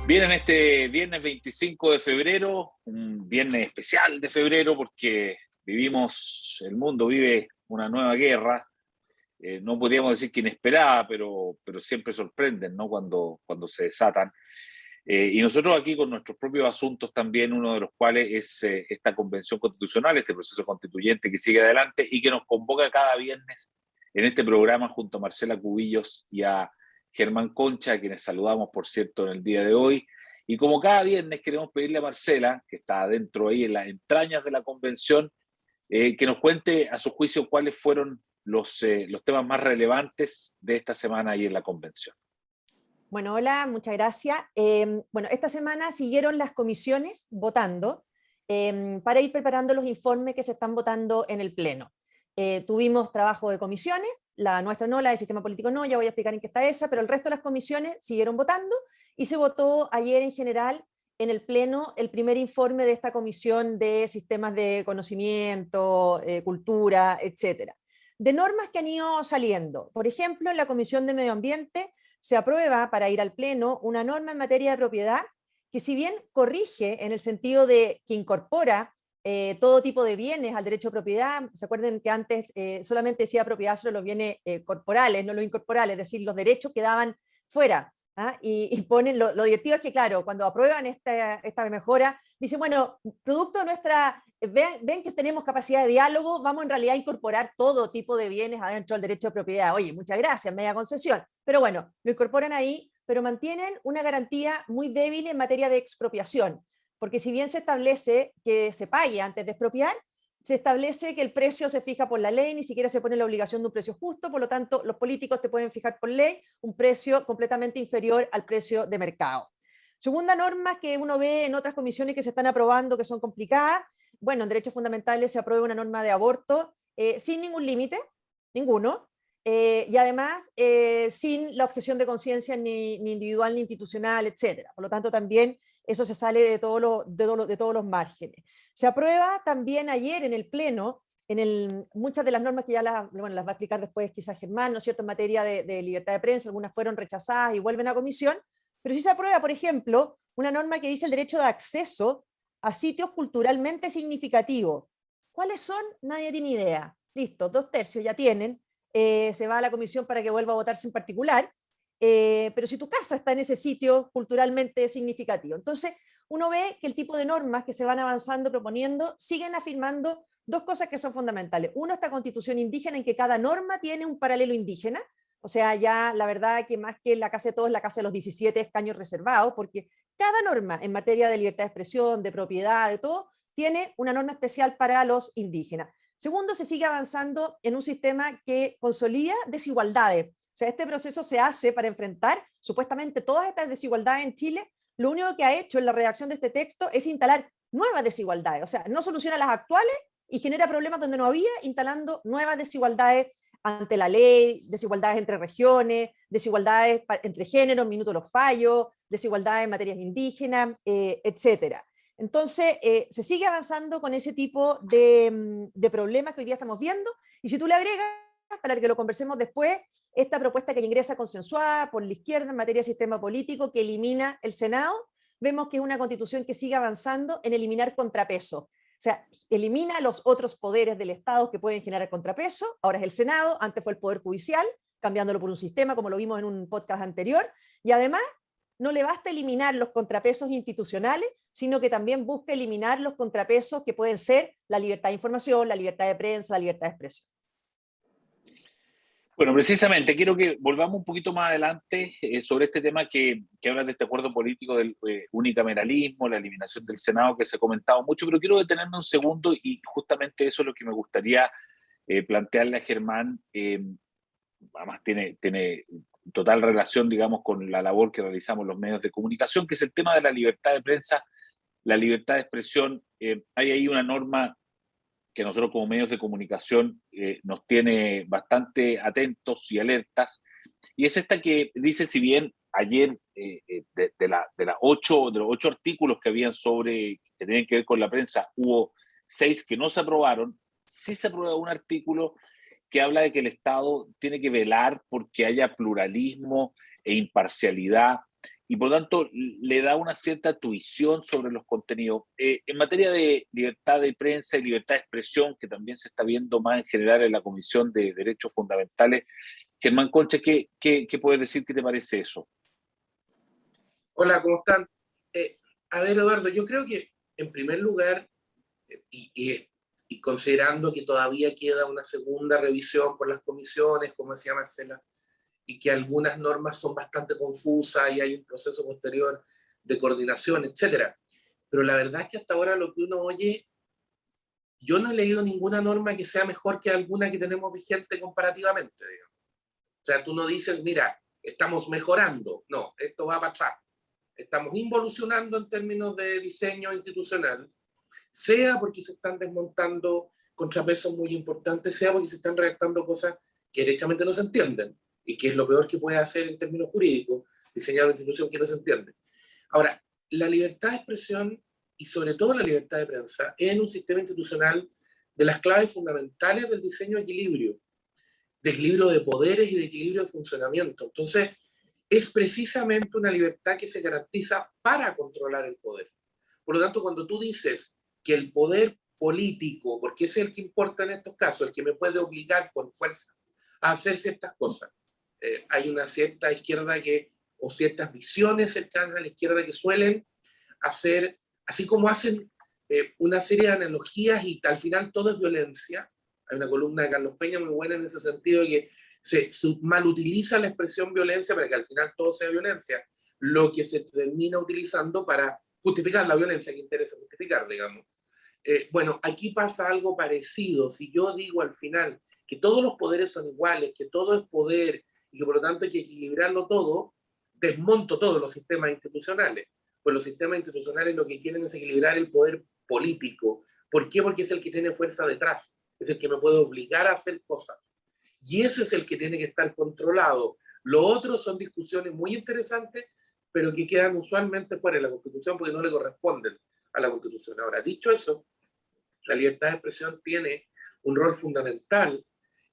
Bien, en este viernes 25 de febrero, un viernes especial de febrero porque el mundo vive una nueva guerra. No podríamos decir que inesperada, pero siempre sorprenden, ¿no? Cuando se desatan. Y nosotros aquí con nuestros propios asuntos también, uno de los cuales es esta convención constitucional, este proceso constituyente que sigue adelante y que nos convoca cada viernes en este programa junto a Marcela Cubillos y a Germán Concha, a quienes saludamos, por cierto, en el día de hoy. Y como cada viernes queremos pedirle a Marcela, que está adentro ahí en las entrañas de la convención, que nos cuente a su juicio cuáles fueron los temas más relevantes de esta semana ahí en la convención. Bueno, hola, muchas gracias. Bueno, esta semana siguieron las comisiones votando para ir preparando los informes que se están votando en el Pleno. Tuvimos trabajo de comisiones, la nuestra no, la del sistema político no, ya voy a explicar en qué está esa, pero el resto de las comisiones siguieron votando y se votó ayer en general en el Pleno el primer informe de esta comisión de sistemas de conocimiento, cultura, etcétera. De normas que han ido saliendo, por ejemplo, en la Comisión de Medio Ambiente se aprueba para ir al Pleno una norma en materia de propiedad que, si bien corrige en el sentido de que incorpora todo tipo de bienes al derecho de propiedad. Se acuerden que antes solamente decía propiedad sobre los bienes corporales, no los incorporales, es decir, los derechos quedaban fuera. Y ponen, lo divertido es que, claro, cuando aprueban esta mejora, dicen, bueno, producto de nuestra, ven que tenemos capacidad de diálogo, vamos en realidad a incorporar todo tipo de bienes adentro del derecho de propiedad. Oye, muchas gracias, media concesión. Pero bueno, lo incorporan ahí, pero mantienen una garantía muy débil en materia de expropiación. Porque si bien se establece que se pague antes de expropiar, se establece que el precio se fija por la ley, ni siquiera se pone la obligación de un precio justo, por lo tanto, los políticos te pueden fijar por ley un precio completamente inferior al precio de mercado. Segunda norma que uno ve en otras comisiones que se están aprobando que son complicadas. Bueno, en derechos fundamentales se aprueba una norma de aborto sin ningún límite, ninguno, y además sin la objeción de conciencia ni individual ni institucional, etcétera. Por lo tanto, también eso se sale de todos los márgenes. Se aprueba también ayer en el Pleno muchas de las normas que ya las va a explicar después quizás Germán, ¿no es cierto?, en materia de libertad de prensa, algunas fueron rechazadas y vuelven a comisión, pero sí se aprueba, por ejemplo, una norma que dice el derecho de acceso a sitios culturalmente significativos. ¿Cuáles son? Nadie tiene idea. Listo, 2/3 ya tienen, se va a la comisión para que vuelva a votarse en particular, pero si tu casa está en ese sitio culturalmente significativo. Entonces, uno ve que el tipo de normas que se van avanzando, proponiendo, siguen afirmando dos cosas que son fundamentales. Uno, esta constitución indígena en que cada norma tiene un paralelo indígena, o sea, ya la verdad que más que la casa de todos, la casa de los 17 escaños reservados, porque cada norma en materia de libertad de expresión, de propiedad, de todo, tiene una norma especial para los indígenas. Segundo, se sigue avanzando en un sistema que consolida desigualdades. O sea, este proceso se hace para enfrentar supuestamente todas estas desigualdades en Chile. Lo único que ha hecho en la redacción de este texto es instalar nuevas desigualdades. O sea, no soluciona las actuales y genera problemas donde no había, instalando nuevas desigualdades ante la ley, desigualdades entre regiones, desigualdades entre géneros, minuto los fallos, desigualdades en materias indígenas, etcétera. Entonces, se sigue avanzando con ese tipo de problemas que hoy día estamos viendo, y si tú le agregas, para que lo conversemos después, esta propuesta que ingresa consensuada por la izquierda en materia de sistema político, que elimina el Senado, vemos que es una constitución que sigue avanzando en eliminar contrapesos. O sea, elimina los otros poderes del Estado que pueden generar contrapeso, ahora es el Senado, antes fue el Poder Judicial, cambiándolo por un sistema, como lo vimos en un podcast anterior, y además no le basta eliminar los contrapesos institucionales, sino que también busca eliminar los contrapesos que pueden ser la libertad de información, la libertad de prensa, la libertad de expresión. Bueno, precisamente, quiero que volvamos un poquito más adelante sobre este tema que habla de este acuerdo político del unicameralismo, la eliminación del Senado, que se ha comentado mucho, pero quiero detenerme un segundo y justamente eso es lo que me gustaría plantearle a Germán. Además tiene total relación, digamos, con la labor que realizamos los medios de comunicación, que es el tema de la libertad de prensa, la libertad de expresión. Hay ahí una norma que nosotros como medios de comunicación nos tiene bastante atentos y alertas, y es esta que dice, si bien ayer de los 8 artículos que habían que tenían que ver con la prensa, hubo 6 que no se aprobaron, sí se aprueba un artículo que habla de que el Estado tiene que velar porque haya pluralismo e imparcialidad y por lo tanto le da una cierta tuición sobre los contenidos. En materia de libertad de prensa y libertad de expresión, que también se está viendo más en general en la Comisión de Derechos Fundamentales, Germán Concha, ¿qué puedes decir? ¿Qué te parece eso? Hola, ¿cómo están? A ver, Eduardo, yo creo que en primer lugar, y considerando que todavía queda una segunda revisión por las comisiones, como decía Marcela, y que algunas normas son bastante confusas y hay un proceso posterior de coordinación, etcétera. Pero la verdad es que hasta ahora lo que uno oye, yo no he leído ninguna norma que sea mejor que alguna que tenemos vigente comparativamente, digamos. O sea, tú no dices, mira, estamos mejorando. No, esto va para atrás. Estamos involucionando en términos de diseño institucional, sea porque se están desmontando contrapesos muy importantes, sea porque se están redactando cosas que derechamente no se entienden, y que es lo peor que puede hacer en términos jurídicos, diseñar una institución que no se entiende. Ahora, la libertad de expresión y sobre todo la libertad de prensa es en un sistema institucional de las claves fundamentales del diseño de equilibrio de poderes y de equilibrio de funcionamiento. Entonces, es precisamente una libertad que se garantiza para controlar el poder. Por lo tanto, cuando tú dices que el poder político, porque es el que importa en estos casos, el que me puede obligar por fuerza a hacer ciertas cosas, hay una cierta izquierda o ciertas visiones cercanas a la izquierda que suelen hacer, así como hacen una serie de analogías y al final todo es violencia. Hay una columna de Carlos Peña muy buena en ese sentido, que se malutiliza la expresión violencia para que al final todo sea violencia, lo que se termina utilizando para justificar la violencia que interesa justificar, digamos. Bueno, aquí pasa algo parecido. Si yo digo al final que todos los poderes son iguales, que todo es poder y que por lo tanto hay que equilibrarlo todo, desmonto todos los sistemas institucionales. Pues los sistemas institucionales lo que quieren es equilibrar el poder político. ¿Por qué? Porque es el que tiene fuerza detrás, es el que me puede obligar a hacer cosas. Y ese es el que tiene que estar controlado. Lo otro son discusiones muy interesantes, pero que quedan usualmente fuera de la Constitución porque no le corresponden a la Constitución. Ahora, dicho eso, la libertad de expresión tiene un rol fundamental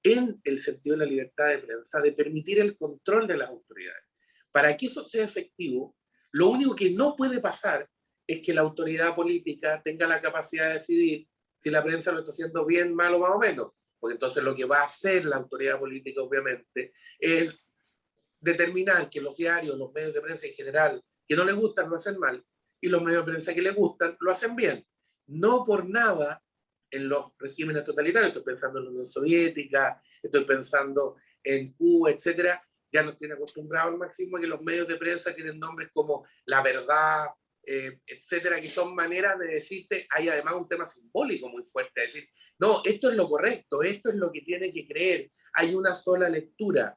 en el sentido de la libertad de prensa, de permitir el control de las autoridades. Para que eso sea efectivo, lo único que no puede pasar es que la autoridad política tenga la capacidad de decidir si la prensa lo está haciendo bien, mal o más o menos. Porque entonces lo que va a hacer la autoridad política, obviamente, es determinar que los diarios, los medios de prensa en general, que no les gustan, lo hacen mal, y los medios de prensa que les gustan, lo hacen bien. No por nada en los regímenes totalitarios, estoy pensando en la Unión Soviética, estoy pensando en Cuba, etcétera, ya nos tiene acostumbrado al marxismo que los medios de prensa tienen nombres como La Verdad, etcétera, que son maneras de decirte, hay además un tema simbólico muy fuerte, es decir, no, esto es lo correcto, esto es lo que tiene que creer, hay una sola lectura.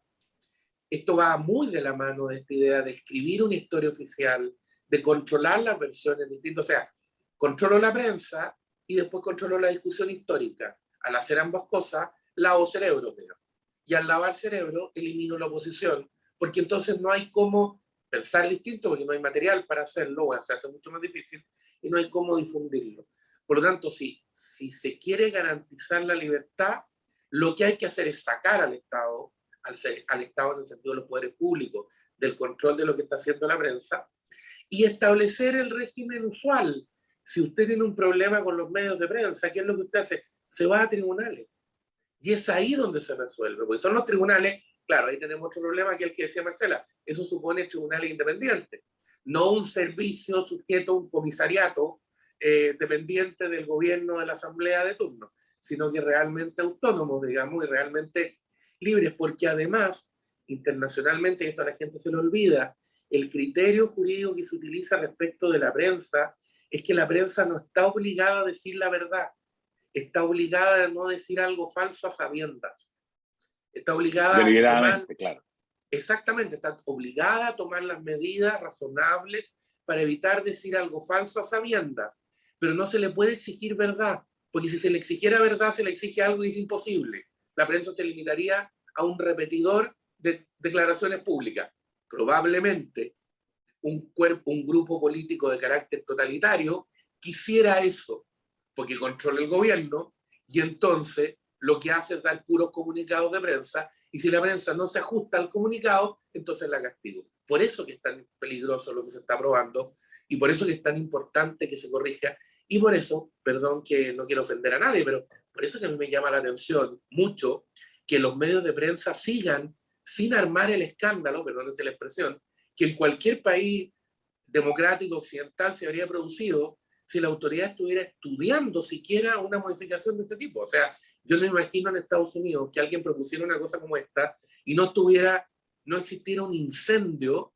Esto va muy de la mano de esta idea de escribir una historia oficial, de controlar las versiones distintas, o sea, controlo la prensa y después controlo la discusión histórica. Al hacer ambas cosas, lavo cerebro, digamos. Y al lavar cerebro, elimino la oposición, porque entonces no hay cómo pensar distinto, porque no hay material para hacerlo, o se hace mucho más difícil, y no hay cómo difundirlo. Por lo tanto, si se quiere garantizar la libertad, lo que hay que hacer es sacar al Estado, al Estado en el sentido de los poderes públicos, del control de lo que está haciendo la prensa, y establecer el régimen usual. Si usted tiene un problema con los medios de prensa, ¿qué es lo que usted hace? Se va a tribunales. Y es ahí donde se resuelve, porque son los tribunales, claro, ahí tenemos otro problema que el que decía Marcela, eso supone tribunales independientes, no un servicio sujeto a un comisariato dependiente del gobierno de la asamblea de turno, sino que realmente autónomos, digamos, y realmente libres, porque además, internacionalmente, y esto a la gente se le olvida, el criterio jurídico que se utiliza respecto de la prensa es que la prensa no está obligada a decir la verdad, está obligada a no decir algo falso a sabiendas. Está obligada a tomar, claro. Exactamente, está obligada a tomar las medidas razonables para evitar decir algo falso a sabiendas. Pero no se le puede exigir verdad, porque si se le exigiera verdad, se le exige algo y es imposible. La prensa se limitaría a un repetidor de declaraciones públicas. Probablemente un grupo político de carácter totalitario quisiera eso, porque controla el gobierno, y entonces lo que hace es dar puros comunicados de prensa, y si la prensa no se ajusta al comunicado, entonces la castigo. Por eso que es tan peligroso lo que se está aprobando, y por eso que es tan importante que se corrija, y por eso, perdón que no quiero ofender a nadie, pero por eso que a mí me llama la atención mucho que los medios de prensa sigan sin armar el escándalo, perdónense la expresión, que en cualquier país democrático occidental se habría producido si la autoridad estuviera estudiando siquiera una modificación de este tipo. O sea, yo no me imagino en Estados Unidos que alguien propusiera una cosa como esta y no existiera un incendio,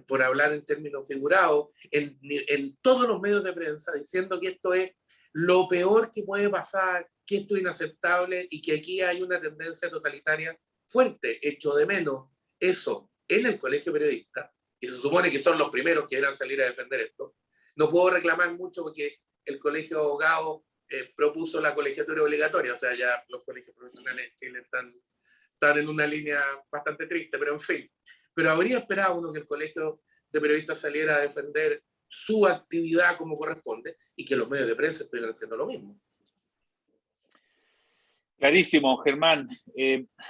por hablar en términos figurados, en todos los medios de prensa diciendo que esto es lo peor que puede pasar, que esto es inaceptable y que aquí hay una tendencia totalitaria fuerte. Echo de menos eso en el colegio periodista, y se supone que son los primeros que deberán salir a defender esto. No puedo reclamar mucho porque el colegio de abogados propuso la colegiatura obligatoria, o sea, ya los colegios profesionales en Chile están en una línea bastante triste, pero en fin. Pero habría esperado uno que el colegio de periodistas saliera a defender su actividad como corresponde y que los medios de prensa estuvieran haciendo lo mismo. Clarísimo, Germán.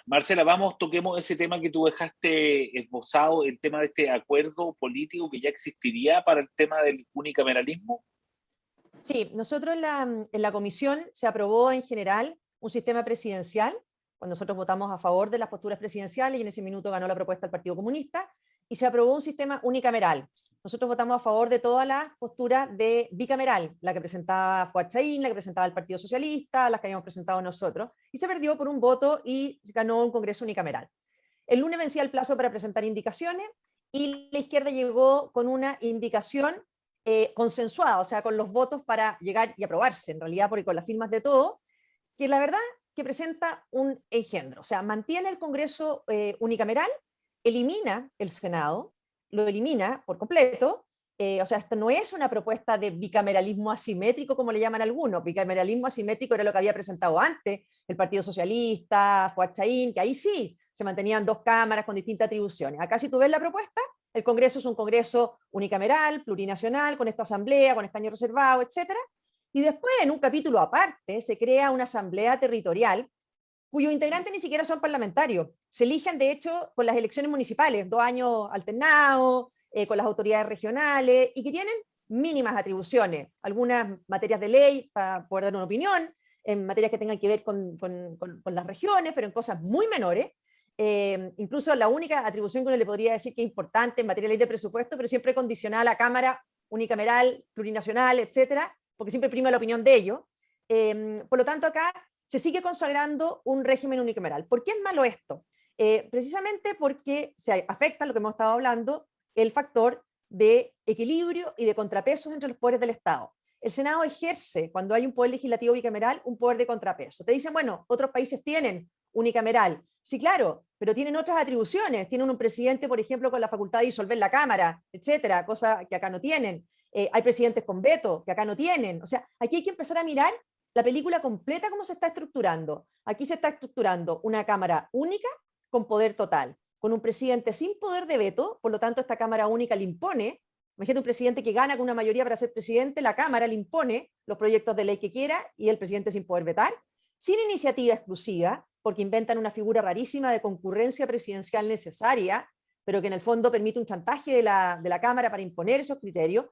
Marcela, toquemos ese tema que tú dejaste esbozado, el tema de este acuerdo político que ya existiría para el tema del unicameralismo. Sí, nosotros en la comisión se aprobó en general un sistema presidencial, cuando nosotros votamos a favor de las posturas presidenciales y en ese minuto ganó la propuesta del Partido Comunista, y se aprobó un sistema unicameral. Nosotros votamos a favor de todas las posturas de bicameral, la que presentaba Fuad Chahín, la que presentaba el Partido Socialista, las que habíamos presentado nosotros, y se perdió por un voto y ganó un Congreso unicameral. El lunes vencía el plazo para presentar indicaciones y la izquierda llegó con una indicación consensuada, o sea, con los votos para llegar y aprobarse, en realidad, porque con las firmas de todo, que la verdad que presenta un engendro, o sea, mantiene el Congreso unicameral, elimina el Senado, lo elimina por completo, o sea, esto no es una propuesta de bicameralismo asimétrico, como le llaman algunos. Bicameralismo asimétrico era lo que había presentado antes el Partido Socialista, Fuad Chahín, que ahí sí se mantenían dos cámaras con distintas atribuciones. Acá, si tú ves la propuesta, el Congreso es un Congreso unicameral, plurinacional, con esta asamblea, con escaño reservado, etc. Y después, en un capítulo aparte, se crea una asamblea territorial cuyos integrantes ni siquiera son parlamentarios. Se eligen, de hecho, con las elecciones municipales, 2 años alternados, con las autoridades regionales, y que tienen mínimas atribuciones, algunas materias de ley para poder dar una opinión, en materias que tengan que ver con las regiones, pero en cosas muy menores. Incluso la única atribución que uno le podría decir que es importante en materia de ley de presupuesto, pero siempre condicionada a la Cámara unicameral, plurinacional, etcétera, porque siempre prima la opinión de ellos. Por lo tanto, acá se sigue consagrando un régimen unicameral. ¿Por qué es malo esto? Precisamente porque se afecta, lo que hemos estado hablando, el factor de equilibrio y de contrapesos entre los poderes del Estado. El Senado ejerce, cuando hay un poder legislativo bicameral, un poder de contrapeso. Te dicen, bueno, otros países tienen unicameral. Sí, claro, pero tienen otras atribuciones. Tienen un presidente, por ejemplo, con la facultad de disolver la Cámara, etcétera, cosa que acá no tienen. Hay presidentes con veto, que acá no tienen. O sea, aquí hay que empezar a mirar la película completa, cómo se está estructurando. Aquí se está estructurando una Cámara única con poder total, con un presidente sin poder de veto, por lo tanto esta Cámara única le impone, imagínate un presidente que gana con una mayoría para ser presidente, la Cámara le impone los proyectos de ley que quiera y el presidente sin poder vetar, sin iniciativa exclusiva, porque inventan una figura rarísima de concurrencia presidencial necesaria, pero que en el fondo permite un chantaje de la Cámara para imponer esos criterios.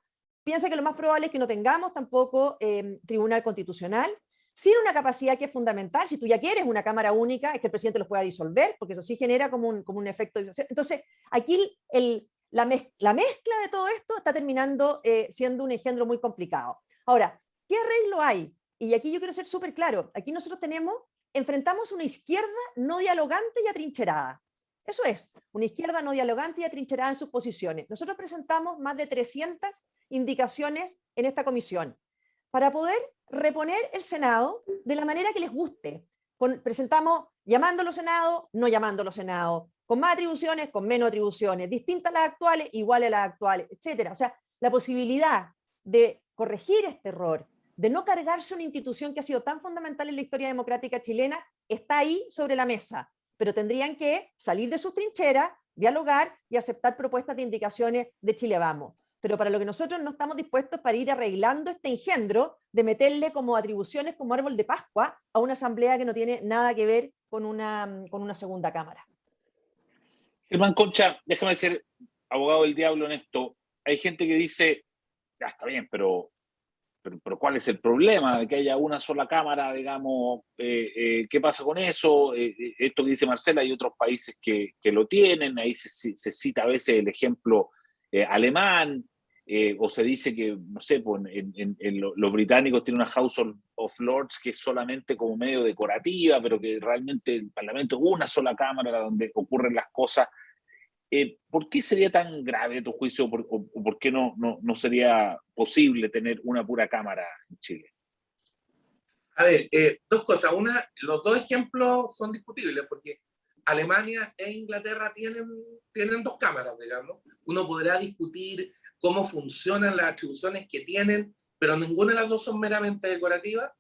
Piensa que lo más probable es que no tengamos tampoco tribunal constitucional, sin una capacidad que es fundamental. Si tú ya quieres una Cámara única, es que el presidente los pueda disolver, porque eso sí genera como un efecto. Entonces, aquí la mezcla de todo esto está terminando siendo un engendro muy complicado. Ahora, ¿qué arreglo hay? Y aquí yo quiero ser súper claro. Aquí nosotros enfrentamos una izquierda no dialogante y atrincherada. Eso es, una izquierda no dialogante y atrincherada en sus posiciones. Nosotros presentamos más de 300 indicaciones en esta comisión para poder reponer el Senado de la manera que les guste. Presentamos llamándolo Senado, no llamándolo Senado, con más atribuciones, con menos atribuciones, distintas a las actuales, iguales a las actuales, etc. O sea, la posibilidad de corregir este error, de no cargarse una institución que ha sido tan fundamental en la historia democrática chilena, está ahí sobre la mesa, pero tendrían que salir de sus trincheras, dialogar y aceptar propuestas de indicaciones de Chile Vamos. pero para lo que nosotros no estamos dispuestos para ir arreglando este engendro de meterle como atribuciones como árbol de Pascua a una asamblea que no tiene nada que ver con una segunda cámara. Germán Concha, déjame ser abogado del diablo en esto. Hay gente que dice, ya está bien, pero ¿cuál es el problema de que haya una sola cámara, digamos? ¿Qué pasa con eso? Esto que dice Marcela, hay otros países que lo tienen, ahí se cita a veces el ejemplo alemán, o se dice que, no sé, pues los británicos tienen una House of Lords que es solamente como medio decorativa, pero que realmente el Parlamento es una sola cámara donde ocurren las cosas. ¿Por qué sería tan grave tu juicio o por qué no sería posible tener una pura cámara en Chile? A ver, dos cosas. Una, los dos ejemplos son discutibles porque Alemania e Inglaterra tienen dos cámaras, digamos. Uno podrá discutir cómo funcionan las atribuciones que tienen, pero ninguna de las dos son meramente decorativas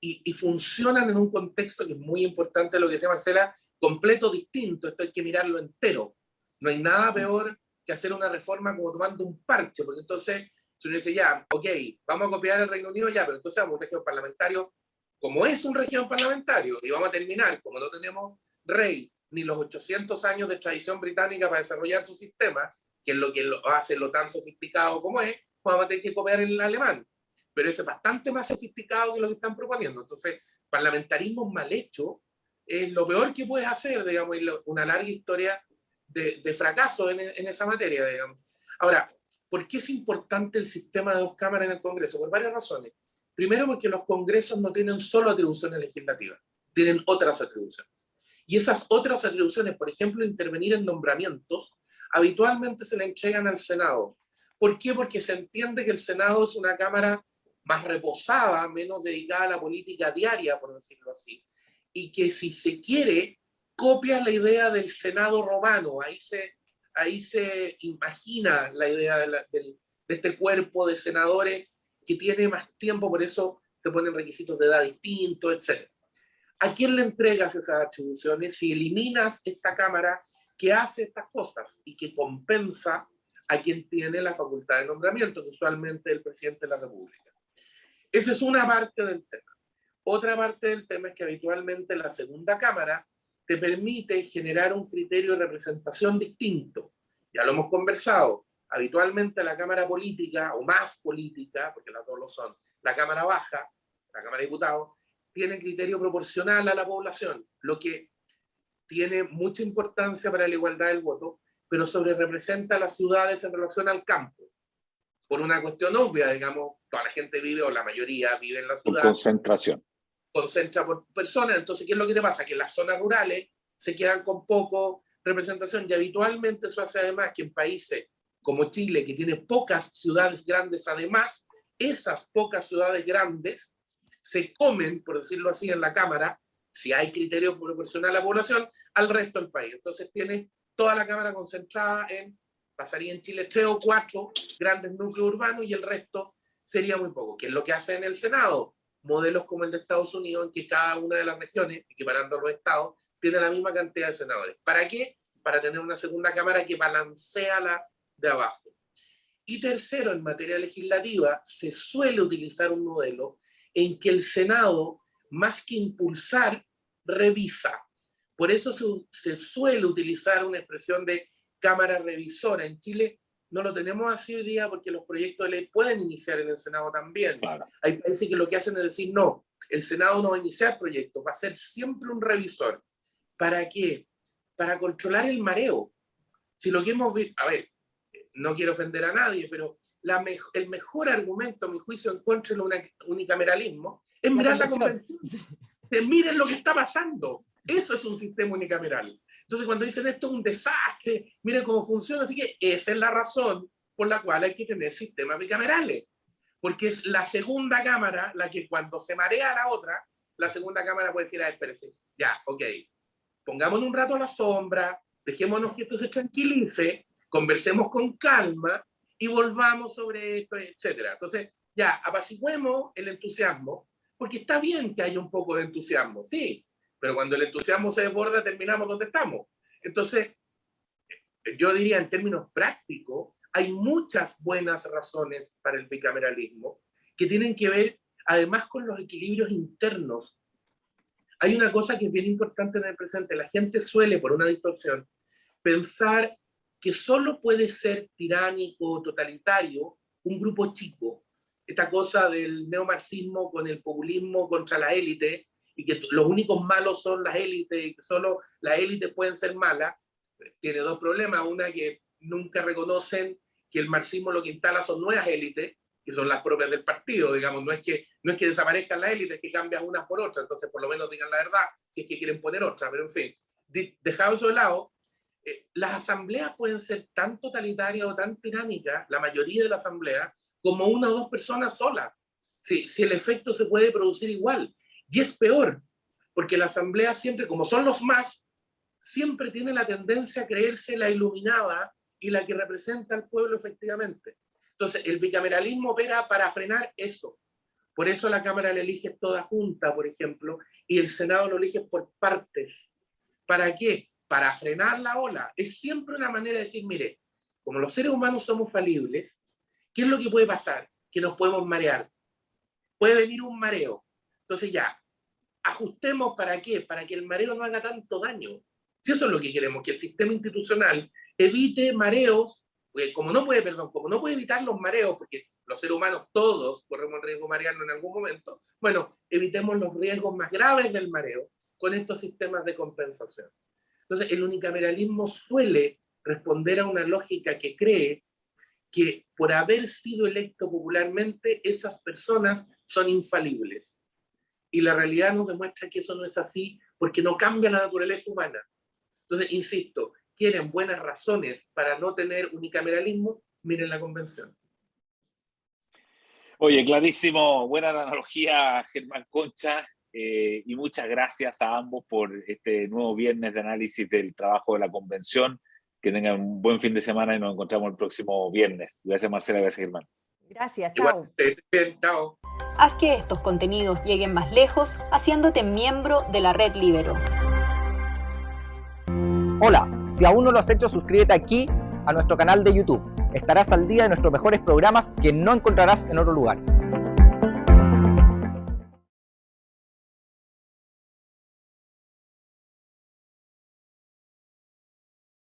y funcionan en un contexto que es muy importante, lo que decía Marcela, completo distinto. Esto hay que mirarlo entero. No hay nada peor que hacer una reforma como tomando un parche, porque entonces si uno dice, ya, ok, vamos a copiar el Reino Unido, ya, pero entonces vamos a un régimen parlamentario como es un régimen parlamentario, y vamos a terminar, como no tenemos rey, ni los 800 años de tradición británica para desarrollar su sistema, que es lo que lo hace lo tan sofisticado como es, vamos a tener que copiar el alemán. Pero ese es bastante más sofisticado que lo que están proponiendo. Entonces, parlamentarismo mal hecho es lo peor que puedes hacer, digamos, y una larga historia de fracaso en esa materia, digamos. Ahora, ¿por qué es importante el sistema de dos cámaras en el Congreso? Por varias razones. Primero, porque los congresos no tienen solo atribuciones legislativas, tienen otras atribuciones. Y esas otras atribuciones, por ejemplo, intervenir en nombramientos, habitualmente se le entregan al Senado. ¿Por qué? Porque se entiende que el Senado es una cámara más reposada, menos dedicada a la política diaria, por decirlo así, y que si se quiere, copia la idea del Senado romano. Ahí se imagina la idea de este cuerpo de senadores que tiene más tiempo, por eso se ponen requisitos de edad distintos, etc. ¿A quién le entregas esas atribuciones si eliminas esta Cámara que hace estas cosas y que compensa a quien tiene la facultad de nombramiento, que usualmente es el presidente de la República? Esa es una parte del tema. Otra parte del tema es que habitualmente la segunda Cámara te permite generar un criterio de representación distinto. Ya lo hemos conversado. Habitualmente la Cámara política, o más política, porque las dos lo son, la Cámara baja, la Cámara de Diputados, tiene criterio proporcional a la población, lo que tiene mucha importancia para la igualdad del voto, pero sobre representa a las ciudades en relación al campo. Por una cuestión obvia, digamos, toda la gente vive, o la mayoría vive en la ciudad. Concentración. Concentra por personas, entonces, ¿qué es lo que te pasa? Que en las zonas rurales se quedan con poco representación, y habitualmente eso hace además que en países como Chile, que tiene pocas ciudades grandes, además, esas pocas ciudades grandes se comen, por decirlo así, en la Cámara, si hay criterio proporcional a la población, al resto del país. Entonces tiene toda la Cámara concentrada pasaría en Chile 3 o 4 grandes núcleos urbanos y el resto sería muy poco, que es lo que hace en el Senado. Modelos como el de Estados Unidos, en que cada una de las regiones, equiparando a los estados, tiene la misma cantidad de senadores. ¿Para qué? Para tener una segunda Cámara que balancea la de abajo. Y tercero, en materia legislativa, se suele utilizar un modelo en que el Senado, más que impulsar, revisa. Por eso se suele utilizar una expresión de Cámara revisora. En Chile no lo tenemos así hoy día porque los proyectos de ley pueden iniciar en el Senado también. Claro. Hay países que lo que hacen es decir, no, el Senado no va a iniciar proyectos, va a ser siempre un revisor. ¿Para qué? Para controlar el mareo. Si lo que hemos visto, a ver, no quiero ofender a nadie, pero el mejor argumento, a mi juicio, en contra del unicameralismo es mirar la convención. Miren lo que está pasando. Eso es un sistema unicameral. Entonces, cuando dicen esto es un desastre, miren cómo funciona, así que esa es la razón por la cual hay que tener sistemas bicamerales. Porque es la segunda Cámara la que cuando se marea a la otra, la segunda Cámara puede decir, espérese, ya, ok, pongámonos un rato a la sombra, dejémonos que esto se tranquilice, conversemos con calma y volvamos sobre esto, etc. Entonces, ya, apaciguemos el entusiasmo, porque está bien que haya un poco de entusiasmo, sí, pero cuando el entusiasmo se desborda, terminamos donde estamos. Entonces, yo diría en términos prácticos, hay muchas buenas razones para el bicameralismo que tienen que ver además con los equilibrios internos. Hay una cosa que es bien importante en el presente. La gente suele, por una distorsión, pensar que solo puede ser tiránico o totalitario un grupo chico. Esta cosa del neomarxismo con el populismo contra la élite, y que los únicos malos son las élites, y que solo las élites pueden ser malas, tiene dos problemas. Una, que nunca reconocen que el marxismo lo que instala son nuevas élites, que son las propias del partido, digamos. No es que desaparezcan las élites, que cambian unas por otras. Entonces, por lo menos digan la verdad, que es que quieren poner otra. Pero en fin, dejado eso de lado, las asambleas pueden ser tan totalitarias o tan tiránicas, la mayoría de las asambleas, como una o dos personas solas. Si el efecto se puede producir igual. Y es peor, porque la asamblea siempre, como son los más, siempre tiene la tendencia a creerse la iluminada y la que representa al pueblo efectivamente. Entonces, el bicameralismo opera para frenar eso. Por eso la Cámara la elige toda junta, por ejemplo, y el Senado lo elige por partes. ¿Para qué? Para frenar la ola. Es siempre una manera de decir, mire, como los seres humanos somos falibles, ¿qué es lo que puede pasar? Que nos podemos marear. Puede venir un mareo. Entonces ya, ajustemos ¿para qué? Para que el mareo no haga tanto daño. Si eso es lo que queremos, que el sistema institucional evite mareos, como no puede evitar los mareos, porque los seres humanos todos corremos el riesgo de marearnos en algún momento, bueno, evitemos los riesgos más graves del mareo con estos sistemas de compensación. Entonces, el unicameralismo suele responder a una lógica que cree que por haber sido electo popularmente, esas personas son infalibles. Y la realidad nos demuestra que eso no es así, porque no cambia la naturaleza humana. Entonces, insisto, quieren buenas razones para no tener unicameralismo, miren la convención. Oye, clarísimo, buena analogía, Germán Concha, y muchas gracias a ambos por este nuevo viernes de análisis del trabajo de la convención. Que tengan un buen fin de semana y nos encontramos el próximo viernes. Gracias, Marcela, gracias, Germán. Gracias, chao. Bien, chao. Haz que estos contenidos lleguen más lejos haciéndote miembro de la Red Libero. Hola, si aún no lo has hecho, suscríbete aquí a nuestro canal de YouTube. Estarás al día de nuestros mejores programas que no encontrarás en otro lugar.